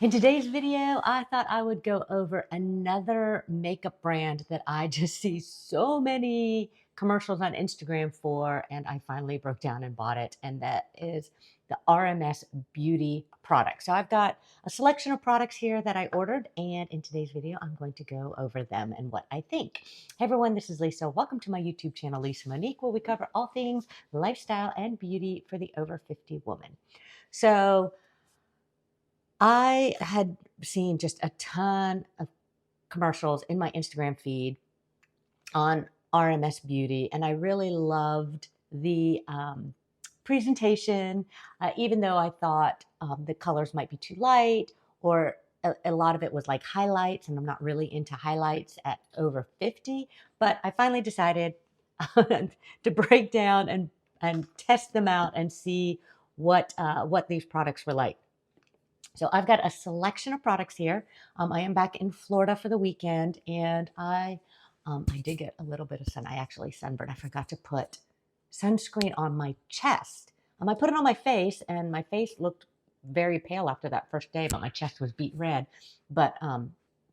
In today's video, I thought I would go over another makeup brand that I just see so many commercials on Instagram for, and I finally broke down and bought it, and that is the RMS beauty product. So I've got a selection of products here that I ordered, and in today's video, I'm going to go over them and what I think. Hey everyone, this is Lisa. Welcome to my YouTube channel, Lisa Monique, where we cover all things lifestyle and beauty for the over 50 woman. So I had seen just a ton of commercials in my Instagram feed on RMS Beauty, and I really loved the presentation, even though I thought the colors might be too light, or a lot of it was like highlights, and I'm not really into highlights at over 50. But I finally decided to break down and test them out and see what these products were like. So I've got a selection of products here. I am back in Florida for the weekend, and I did get a little bit of sun. I actually sunburned. I forgot to put sunscreen on my chest. I put it on my face, and my face looked very pale after that first day, but my chest was beet red. But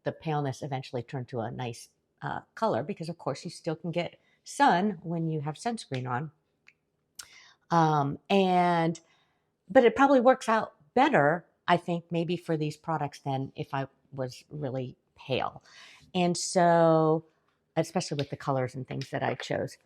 the paleness eventually turned to a nice color because, of course, you still can get sun when you have sunscreen on. But it probably works out better, I think, maybe for these products than if I was really pale. And so, especially with the colors and things that I chose.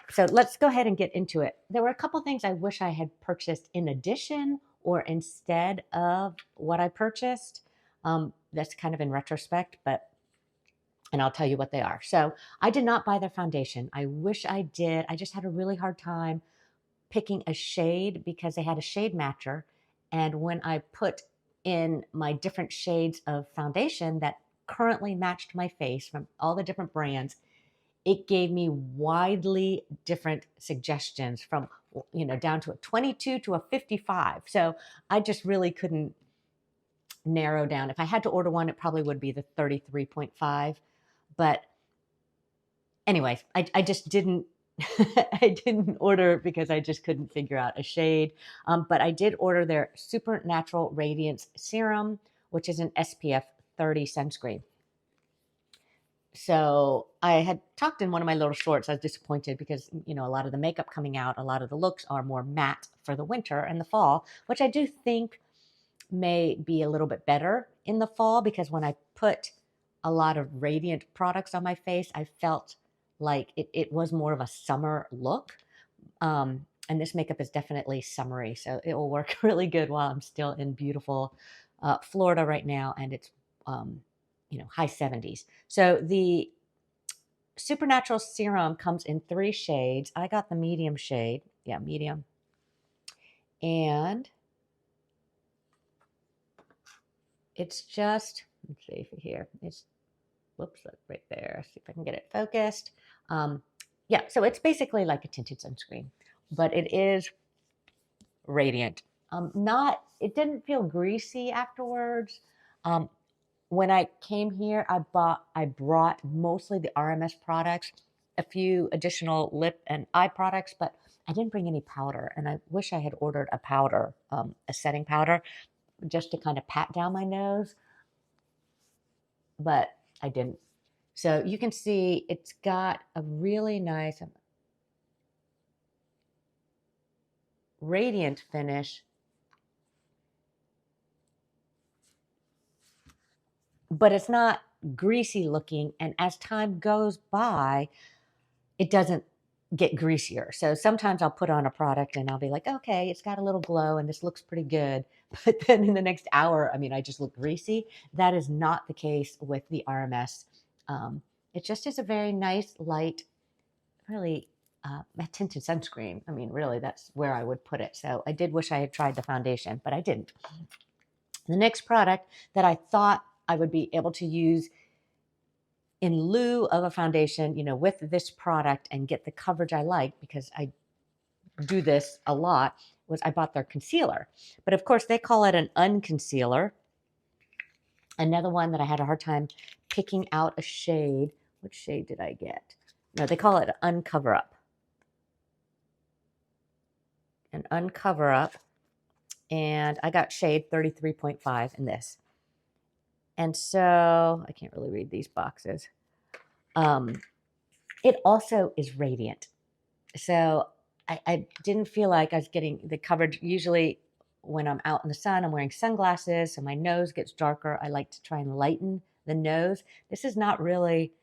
So let's go ahead and get into it. There were a couple things I wish I had purchased in addition or instead of what I purchased. That's kind of in retrospect, and I'll tell you what they are. So I did not buy their foundation. I wish I did. I just had a really hard time picking a shade because they had a shade matcher. And when I put in my different shades of foundation that currently matched my face from all the different brands, it gave me widely different suggestions from, down to a 22 to a 55. So I just really couldn't narrow down. If I had to order one, it probably would be the 33.5. But anyways, I just didn't I didn't order because I just couldn't figure out a shade. But I did order their Supernatural Radiance Serum, which is an SPF 30 sunscreen. So I had talked in one of my little shorts. I was disappointed because, a lot of the makeup coming out, a lot of the looks are more matte for the winter and the fall, which I do think may be a little bit better in the fall because when I put a lot of radiant products on my face, I felt like it was more of a summer look. And this makeup is definitely summery, so it will work really good while I'm still in beautiful Florida right now, and it's high 70s. So the Supernatural Serum comes in 3 shades. I got the medium shade, yeah, medium, and it's just, let's see here, it's, whoops, look right there. See if I can get it focused. Yeah, so it's basically like a tinted sunscreen, but it is radiant. It didn't feel greasy afterwards. When I came here, I brought mostly the RMS products, a few additional lip and eye products, but I didn't bring any powder. And I wish I had ordered a powder, a setting powder, just to kind of pat down my nose, but I didn't. So you can see it's got a really nice radiant finish, but it's not greasy looking. And as time goes by, it doesn't get greasier. So sometimes I'll put on a product and I'll be like, okay, it's got a little glow and this looks pretty good. But then in the next hour, I just look greasy. That is not the case with the RMS. It just is a very nice, light, really tinted sunscreen. Really, that's where I would put it. So I did wish I had tried the foundation, but I didn't. The next product that I thought I would be able to use in lieu of a foundation, with this product and get the coverage I like, because I do this a lot, was I bought their concealer. But of course, they call it an unconcealer. Another one that I had a hard time picking out a shade. Which shade did I get? No, they call it an uncover up. An uncover up. And I got shade 33.5 in this. And so I can't really read these boxes. It also is radiant. So I didn't feel like I was getting the coverage. Usually when I'm out in the sun, I'm wearing sunglasses, so my nose gets darker. I like to try and lighten the nose. This is not really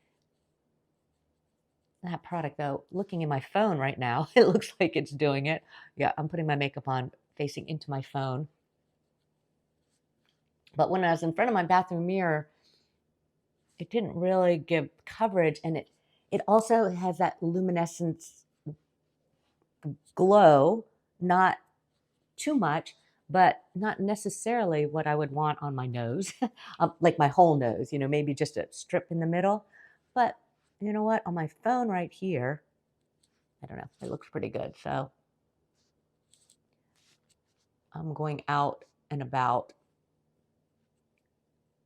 that product, though. Looking at my phone right now, it looks like it's doing it. Yeah, I'm putting my makeup on facing into my phone. But when I was in front of my bathroom mirror, it didn't really give coverage, and it also has that luminescence glow, not too much, but not necessarily what I would want on my nose, like my whole nose, maybe just a strip in the middle. But you know what? On my phone right here, I don't know, it looks pretty good. So I'm going out and about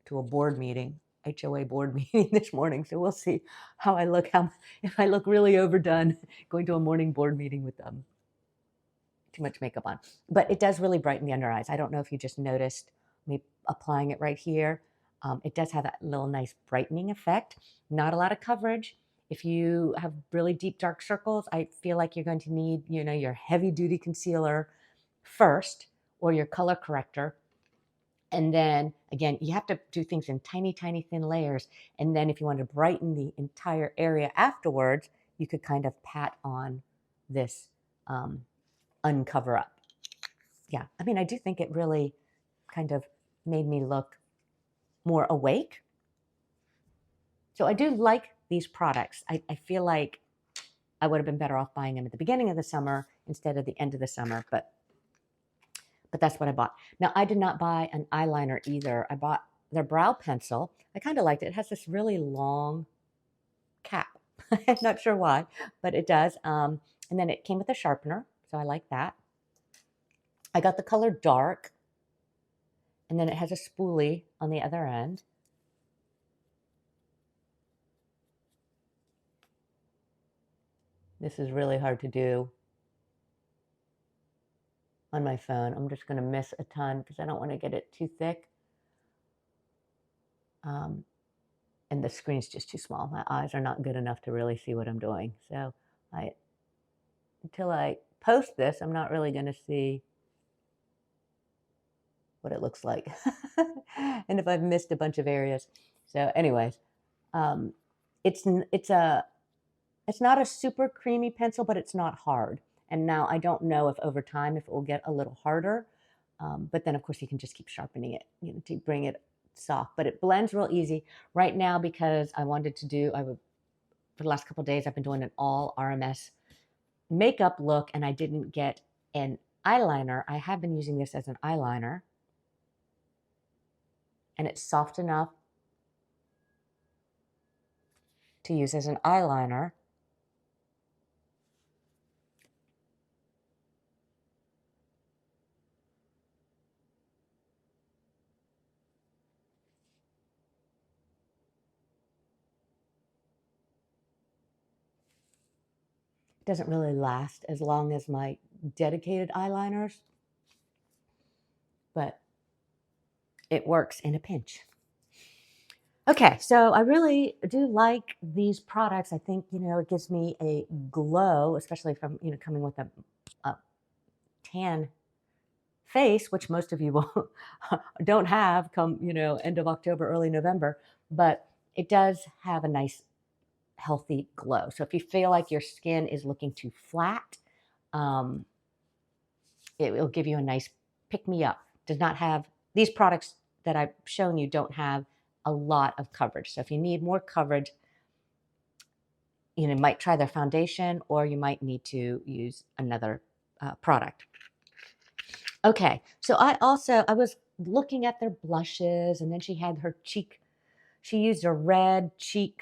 to a board meeting, HOA board meeting this morning. So we'll see how I look, if I look really overdone going to a morning board meeting with too much makeup on. But it does really brighten the under eyes. I don't know if you just noticed me applying it right here. It does have that little nice brightening effect. Not a lot of coverage. If you have really deep dark circles, I feel like you're going to need, your heavy duty concealer first, or your color corrector. And then again, you have to do things in tiny, tiny thin layers. And then if you want to brighten the entire area afterwards, you could kind of pat on this uncover up. Yeah, I mean, I do think it really kind of made me look more awake. So I do like these products. I feel like I would have been better off buying them at the beginning of the summer instead of the end of the summer, but that's what I bought. Now, I did not buy an eyeliner either. I bought their brow pencil. I kind of liked it. It has this really long cap. I'm not sure why, but it does. And then it came with a sharpener, so I like that. I got the color dark, and then it has a spoolie on the other end. This is really hard to do on my phone. I'm just going to miss a ton because I don't want to get it too thick. And the screen's just too small. My eyes are not good enough to really see what I'm doing. So until I post this, I'm not really going to see what it looks like. And if I've missed a bunch of areas. So anyways, it's not a super creamy pencil, but it's not hard. And now I don't know if over time, if it will get a little harder. But then of course you can just keep sharpening it, to bring it soft, but it blends real easy right now because I wanted to do, for the last couple of days, I've been doing an all RMS makeup look and I didn't get an eyeliner. I have been using this as an eyeliner and it's soft enough to use as an eyeliner. It doesn't really last as long as my dedicated eyeliners, but it works in a pinch. Okay, so I really do like these products. I think, it gives me a glow, especially if I'm, coming with a tan face, which most of you will don't have come, end of October, early November, but it does have a nice, healthy glow. So if you feel like your skin is looking too flat, it will give you a nice pick-me-up. Does not have, these products that I've shown you don't have a lot of coverage. So if you need more coverage, you might try their foundation or you might need to use another product. Okay, so I was looking at their blushes and then she had her cheek, she used a red cheek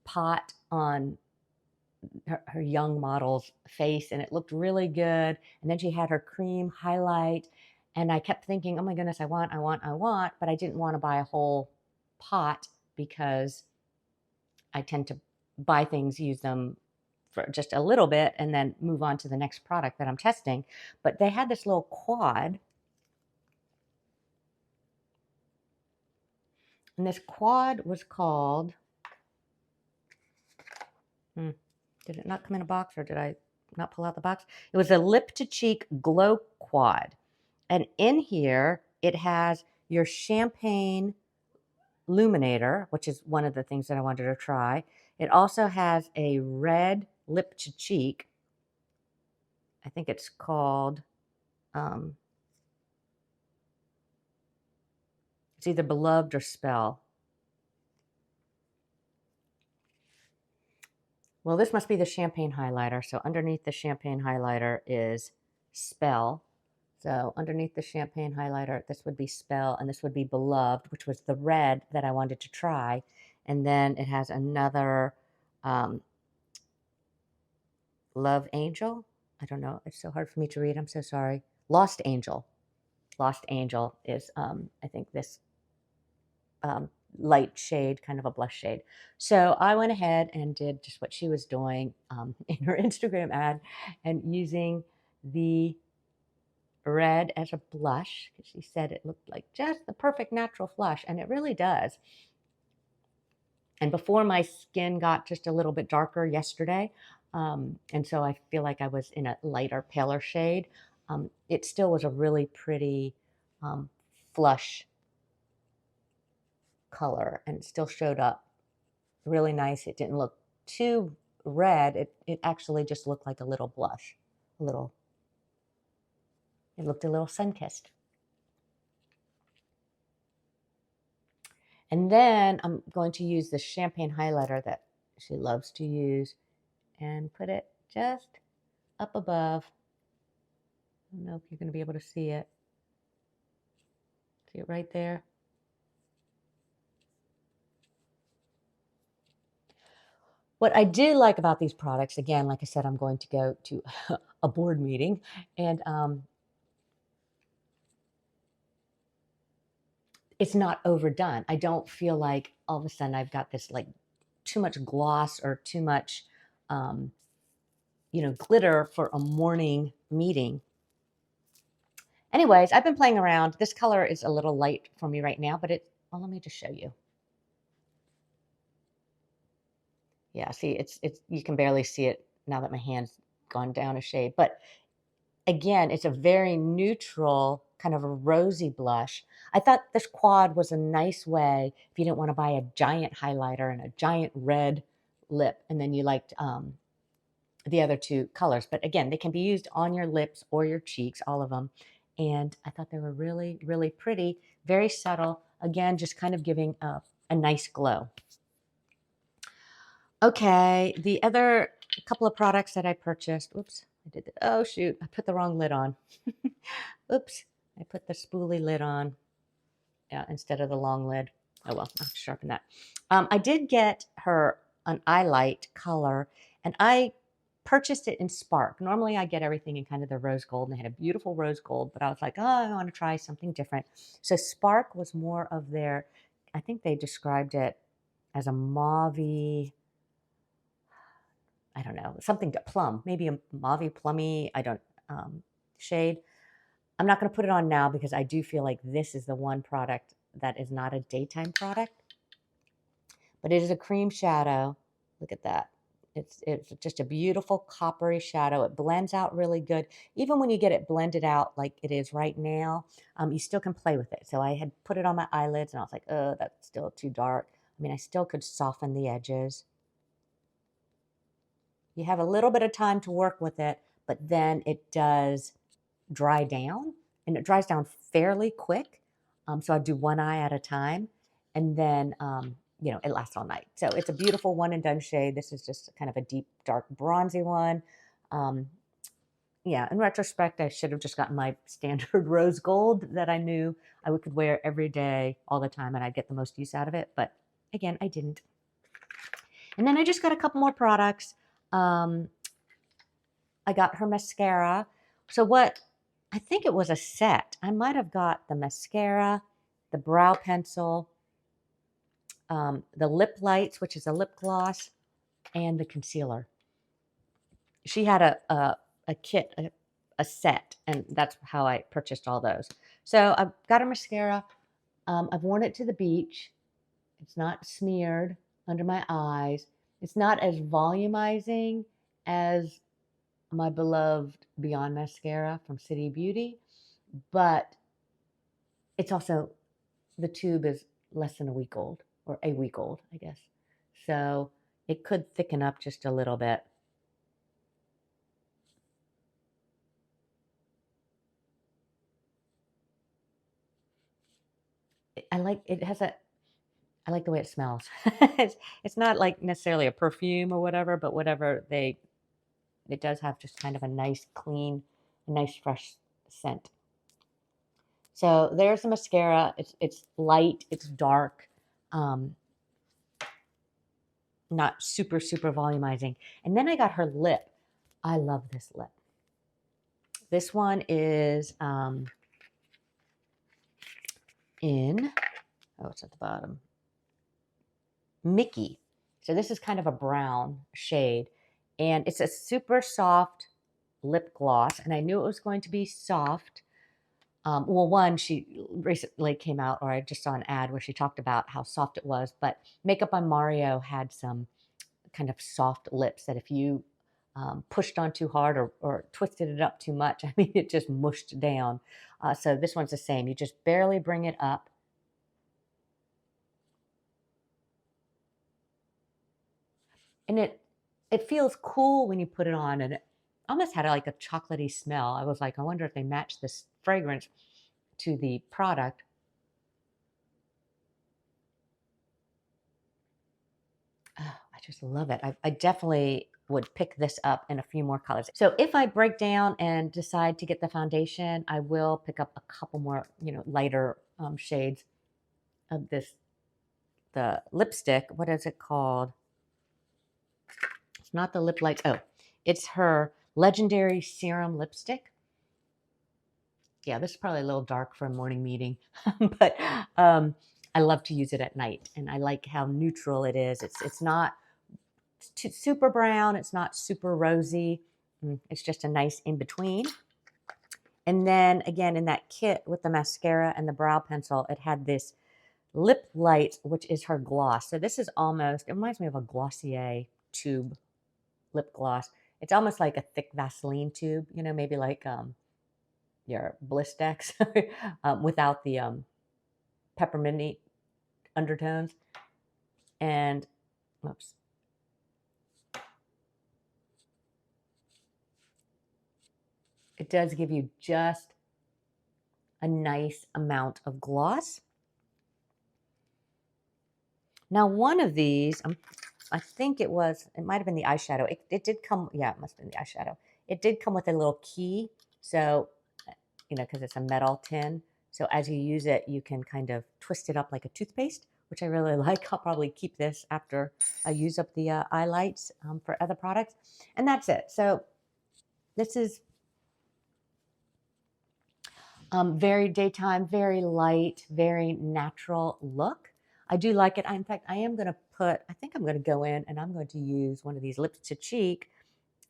pot on her young model's face and it looked really good. And then she had her cream highlight and I kept thinking, oh my goodness, I want, but I didn't want to buy a whole pot because I tend to buy things, use them for just a little bit and then move on to the next product that I'm testing. But they had this little quad And this quad was called, did it not come in a box or did I not pull out the box? It was a Lip to Cheek Glow Quad. And in here, it has your champagne Luminator, which is one of the things that I wanted to try. It also has a red lip to cheek. I think it's called, it's either Beloved or Spell. Well, this must be the champagne highlighter. So underneath the champagne highlighter is Spell. So underneath the champagne highlighter, this would be Spell, and this would be Beloved, which was the red that I wanted to try. And then it has another Love Angel. I don't know. It's so hard for me to read. I'm so sorry. Lost Angel. Lost Angel is, I think, this light shade, kind of a blush shade. So I went ahead and did just what she was doing in her Instagram ad and using the red as a blush, because she said it looked like just the perfect natural flush, and it really does. And before my skin got just a little bit darker yesterday, and so I feel like I was in a lighter, paler shade, it still was a really pretty flush color, and it still showed up really nice. It didn't look too red. It actually just looked like a little blush, a little. It looked a little sun-kissed. And then I'm going to use the champagne highlighter that she loves to use and put it just up above. I don't know if you're going to be able to see it. See it right there? What I do like about these products, again, like I said, I'm going to go to a board meeting, and it's not overdone. I don't feel like all of a sudden I've got this like too much gloss or too much, glitter for a morning meeting. Anyways, I've been playing around. This color is a little light for me right now, but well, let me just show you. Yeah, see, it's you can barely see it now that my hand's gone down a shade. But again, it's a very neutral, kind of a rosy blush. I thought this quad was a nice way if you didn't want to buy a giant highlighter and a giant red lip, and then you liked the other two colors. But again, they can be used on your lips or your cheeks, all of them. And I thought they were really, really pretty, very subtle. Again, just kind of giving a nice glow. Okay, the other couple of products that I purchased. Oops, I did that. Oh, shoot, I put the wrong lid on. Oops, I put the spoolie lid on instead of the long lid. Oh, well, I'll sharpen that. I did get her an eye light color, and I purchased it in Spark. Normally, I get everything in kind of the rose gold, and they had a beautiful rose gold, but I was like, oh, I want to try something different. So Spark was more of their, I think they described it as a mauve-y, I don't know, something to plum, maybe a mauve plummy, shade. I'm not going to put it on now because I do feel like this is the one product that is not a daytime product, but it is a cream shadow. Look at that. It's just a beautiful coppery shadow. It blends out really good. Even when you get it blended out like it is right now, you still can play with it. So I had put it on my eyelids and I was like, oh, that's still too dark. I mean, I still could soften the edges. You have a little bit of time to work with it, but then it does dry down, and it dries down fairly quick. So I do one eye at a time, and then it lasts all night. So it's a beautiful one and done shade. This is just kind of a deep, dark, bronzy one. Yeah, in retrospect, I should have just gotten my standard rose gold that I knew I could wear every day, all the time, and I'd get the most use out of it. But again, I didn't. And then I just got a couple more products. I got her mascara. So I think it was a set. I might have got the mascara, the brow pencil, the lip lights, which is a lip gloss, and the concealer. She had a kit, a set, and that's how I purchased all those. So I've got a mascara. I've worn it to the beach. It's not smeared under my eyes. It's not as volumizing as my beloved Beyond Mascara from City Beauty, but it's also, the tube is less than a week old, or a week old, I guess. So it could thicken up just a little bit. I like it has a I like the way it smells. It's not like necessarily a perfume or whatever, but whatever it does have just kind of a nice clean, nice fresh scent. So there's the mascara. It's light, it's dark, um, not super volumizing. And then I got her lip. I love this lip. This one is in, oh, it's at the bottom, Mickey. So this is kind of a brown shade, and it's a super soft lip gloss, and I knew it was going to be soft. Well, one, she recently came out, or I just saw an ad where she talked about how soft it was, but Makeup on Mario had some kind of soft lips that if you pushed on too hard or twisted it up too much, I mean, it just mushed down. So this one's the same. You just barely bring it up. And it feels cool when you put it on, and it almost had like a chocolatey smell. I was like, I wonder if they matched this fragrance to the product. Oh, I just love it. I definitely would pick this up in a few more colors. So if I break down and decide to get the foundation, I will pick up a couple more, lighter shades of the lipstick. What is it called? It's not the Lip Light. Oh, it's her Legendary Serum Lipstick. Yeah, this is probably a little dark for a morning meeting, but I love to use it at night, and I like how neutral it is. It's not super brown. It's not super rosy. It's just a nice in between. And then again, in that kit with the mascara and the brow pencil, it had this Lip Light, which is her gloss. So this is almost, it reminds me of a Glossier tube lip gloss. It's almost like a thick Vaseline tube, maybe like your Blistex without the pepperminty undertones. And, oops. It does give you just a nice amount of gloss. Now, one of these, I think it might have been the eyeshadow. It did come, yeah, it must have been the eyeshadow. It did come with a little key. So, because it's a metal tin. So as you use it, you can kind of twist it up like a toothpaste, which I really like. I'll probably keep this after I use up the eye lights for other products. And that's it. So this is very daytime, very light, very natural look. I do like it. In fact, I think I'm going to go in and I'm going to use one of these lips to cheek.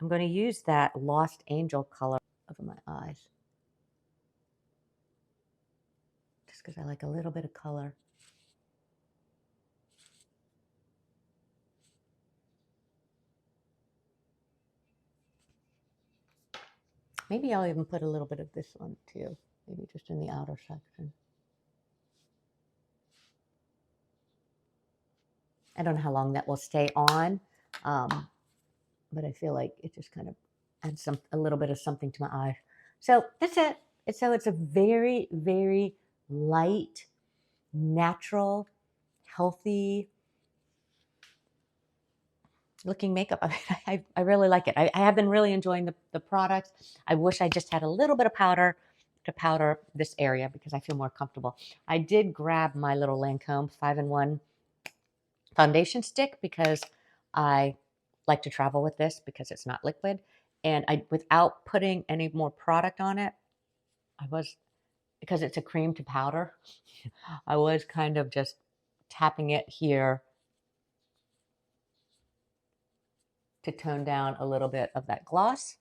I'm going to use that Lost Angel color over my eyes. Just because I like a little bit of color. Maybe I'll even put a little bit of this one too. Maybe just in the outer section. I don't know how long that will stay on, but I feel like it just kind of adds a little bit of something to my eye. So that's it. It's a very, very light, natural, healthy looking makeup. I really like it. I have been really enjoying the products. I wish I just had a little bit of powder to powder this area because I feel more comfortable. I did grab my little Lancome 5-in-1 foundation stick because I like to travel with this because it's not liquid. And without putting any more product on it, because it's a cream to powder, I was kind of just tapping it here to tone down a little bit of that gloss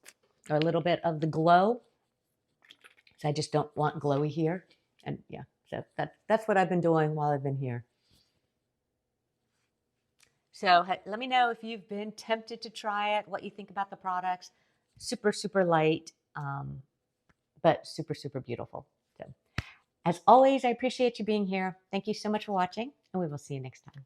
or a little bit of the glow. So I just don't want glowy here. And yeah, so that's what I've been doing while I've been here. So let me know if you've been tempted to try it, what you think about the products. Super, super light, but super, super beautiful. So, as always, I appreciate you being here. Thank you so much for watching, and we will see you next time.